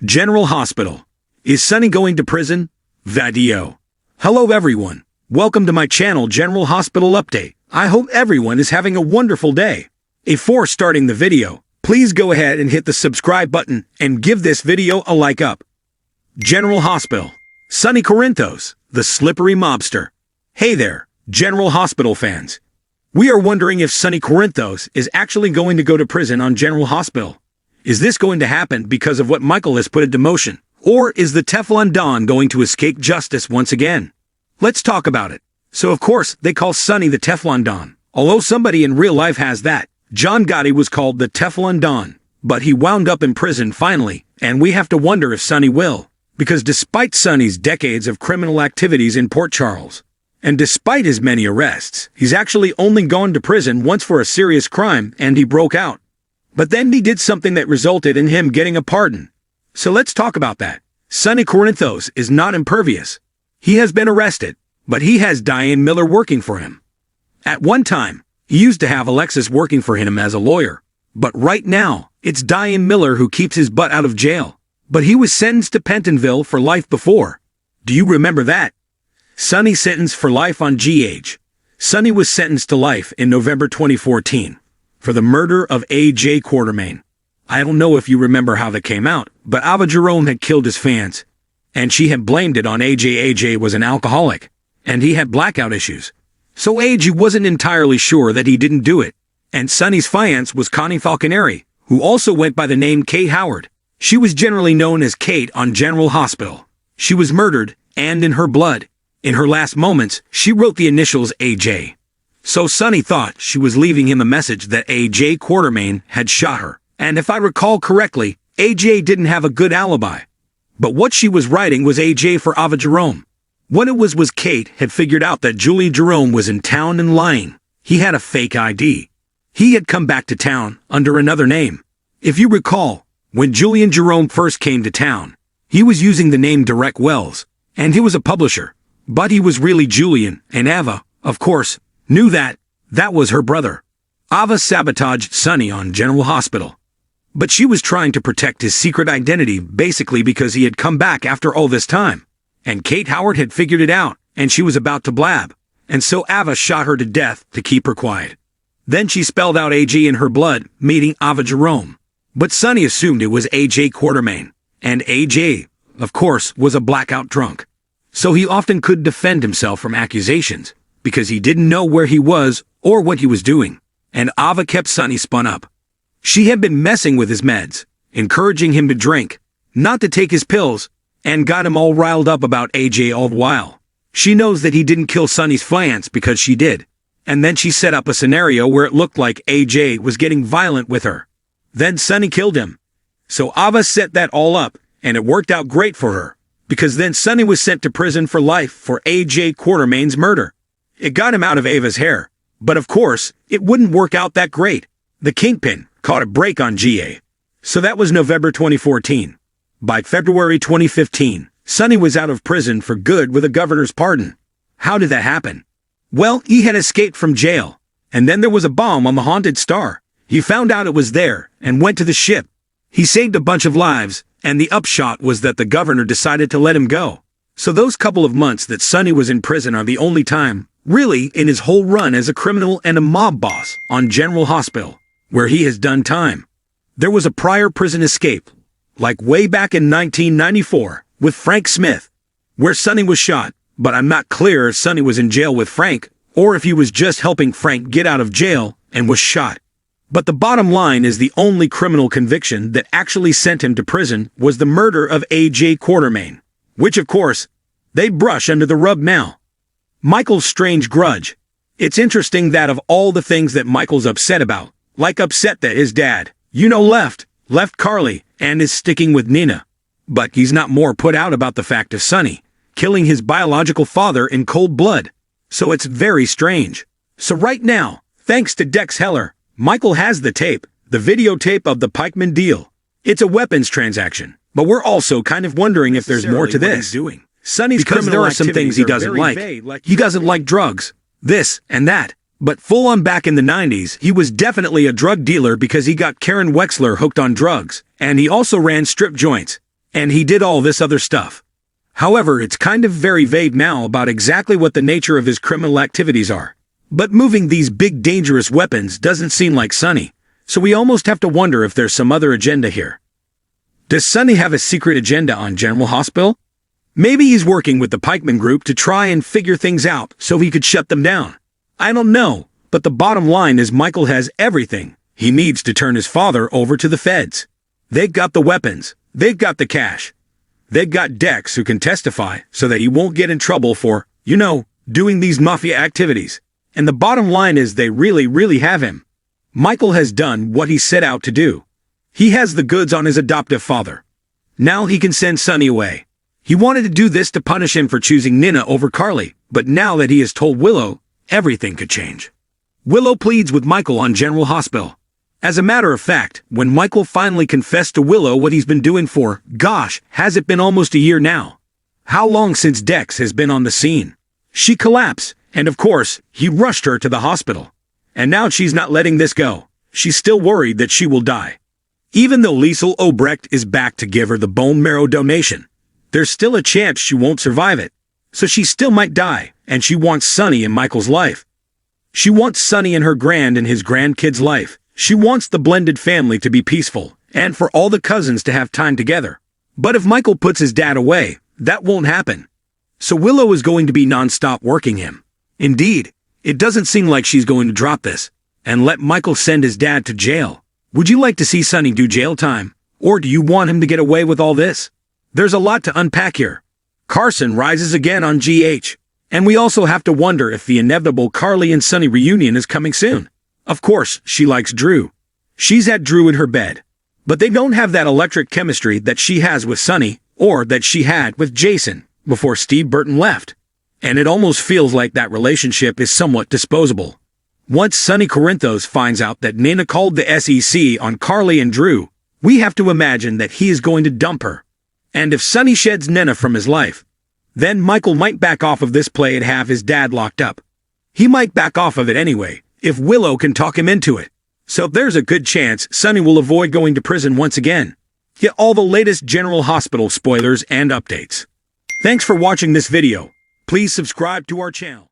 General Hospital. Is Sonny going to prison? Video. Hello everyone. Welcome to my channel General Hospital Update. I hope everyone is having a wonderful day. Before starting the video, please go ahead and hit the subscribe button and give this video a like up. General Hospital. Sonny Corinthos, the slippery mobster. Hey there, General Hospital fans. We are wondering if Sonny Corinthos is actually going to go to prison on General Hospital. Is this going to happen because of what Michael has put into motion? Or is the Teflon Don going to escape justice once again? Let's talk about it. So of course, they call Sonny the Teflon Don. Although somebody in real life has that. John Gotti was called the Teflon Don. But he wound up in prison finally, and we have to wonder if Sonny will. Because despite Sonny's decades of criminal activities in Port Charles, and despite his many arrests, he's actually only gone to prison once for a serious crime, and he broke out. But then he did something that resulted in him getting a pardon. So let's talk about that. Sonny Corinthos is not impervious. He has been arrested, but he has Diane Miller working for him. At one time, he used to have Alexis working for him as a lawyer. But right now, it's Diane Miller who keeps his butt out of jail. But he was sentenced to Pentonville for life before. Do you remember that? Sonny sentenced for life on GH. Sonny was sentenced to life in November 2014 for the murder of A.J. Quartermain. I don't know if you remember how that came out, but Ava Jerome had killed his fans, and she had blamed it on A.J. A.J. was an alcoholic, and he had blackout issues. So A.J. wasn't entirely sure that he didn't do it. And Sonny's fiance was Connie Falconeri, who also went by the name Kate Howard. She was generally known as Kate on General Hospital. She was murdered, and in her blood, in her last moments, she wrote the initials A.J. So Sonny thought she was leaving him a message that A.J. Quartermain had shot her. And if I recall correctly, A.J. didn't have a good alibi. But what she was writing was A.J. for Ava Jerome. What it was Kate had figured out that Julian Jerome was in town and lying. He had a fake ID. He had come back to town under another name. If you recall, when Julian Jerome first came to town, he was using the name Direct Wells, and he was a publisher. But he was really Julian, and Ava, of course, knew that was her brother. Ava sabotaged Sonny on General Hospital. But she was trying to protect his secret identity basically because he had come back after all this time. And Kate Howard had figured it out, and she was about to blab. And so Ava shot her to death to keep her quiet. Then she spelled out A.J. in her blood, meeting Ava Jerome. But Sonny assumed it was A.J. Quartermain. And A.J., of course, was a blackout drunk. So he often couldn't defend himself from accusations, because he didn't know where he was or what he was doing. And Ava kept Sonny spun up. She had been messing with his meds, encouraging him to drink, not to take his pills, and got him all riled up about A.J. all the while. She knows that he didn't kill Sonny's fiance because she did. And then she set up a scenario where it looked like A.J. was getting violent with her. Then Sonny killed him. So Ava set that all up, and it worked out great for her, because then Sonny was sent to prison for life for A.J. Quartermain's murder. It got him out of Ava's hair, but of course, it wouldn't work out that great. The kingpin caught a break on GA. So that was November 2014. By February 2015, Sonny was out of prison for good with a governor's pardon. How did that happen? Well, he had escaped from jail, and then there was a bomb on the Haunted Star. He found out it was there and went to the ship. He saved a bunch of lives, and the upshot was that the governor decided to let him go. So those couple of months that Sonny was in prison are the only time, really, in his whole run as a criminal and a mob boss on General Hospital, where he has done time. There was a prior prison escape, like way back in 1994, with Frank Smith, where Sonny was shot, but I'm not clear if Sonny was in jail with Frank, or if he was just helping Frank get out of jail and was shot. But the bottom line is the only criminal conviction that actually sent him to prison was the murder of A.J. Quartermain, which of course, they brush under the rug now. Michael's strange grudge. It's interesting that of all the things that Michael's upset about, like upset that his dad, left Carly, and is sticking with Nina. But he's not more put out about the fact of Sonny killing his biological father in cold blood. So it's very strange. So right now, thanks to Dex Heller, Michael has the tape, the videotape of the Pikeman deal. It's a weapons transaction, but we're also kind of wondering if there's more to this. Sonny's because there are some things he doesn't like. He doesn't like drugs, this and that. But full on back in the 90s, he was definitely a drug dealer because he got Karen Wexler hooked on drugs, and he also ran strip joints. And he did all this other stuff. However, it's kind of very vague now about exactly what the nature of his criminal activities are. But moving these big dangerous weapons doesn't seem like Sonny, so we almost have to wonder if there's some other agenda here. Does Sonny have a secret agenda on General Hospital? Maybe he's working with the Pikeman Group to try and figure things out so he could shut them down. I don't know, but the bottom line is Michael has everything he needs to turn his father over to the feds. They've got the weapons, they've got the cash, they've got Dex who can testify so that he won't get in trouble for, doing these mafia activities. And the bottom line is they really have him. Michael has done what he set out to do. He has the goods on his adoptive father. Now he can send Sonny away. He wanted to do this to punish him for choosing Nina over Carly, but now that he has told Willow, everything could change. Willow pleads with Michael on General Hospital. As a matter of fact, when Michael finally confessed to Willow what he's been doing for, gosh, has it been almost a year now? How long since Dex has been on the scene? She collapsed, and of course, he rushed her to the hospital. And now she's not letting this go. She's still worried that she will die. Even though Liesel Obrecht is back to give her the bone marrow donation, there's still a chance she won't survive it. So she still might die, and she wants Sonny in Michael's life. She wants Sonny in her and his grandkids' life. She wants the blended family to be peaceful, and for all the cousins to have time together. But if Michael puts his dad away, that won't happen. So Willow is going to be non-stop working him. Indeed, it doesn't seem like she's going to drop this and let Michael send his dad to jail. Would you like to see Sonny do jail time? Or do you want him to get away with all this? There's a lot to unpack here. Carson rises again on GH. And we also have to wonder if the inevitable Carly and Sonny reunion is coming soon. Of course, she likes Drew. She's had Drew in her bed. But they don't have that electric chemistry that she has with Sonny, or that she had with Jason, before Steve Burton left. And it almost feels like that relationship is somewhat disposable. Once Sonny Corinthos finds out that Nina called the SEC on Carly and Drew, we have to imagine that he is going to dump her. And if Sonny sheds Nina from his life, then Michael might back off of this play and have his dad locked up. He might back off of it anyway, if Willow can talk him into it. So there's a good chance Sonny will avoid going to prison once again. Get all the latest General Hospital spoilers and updates. Thanks for watching this video. Please subscribe to our channel.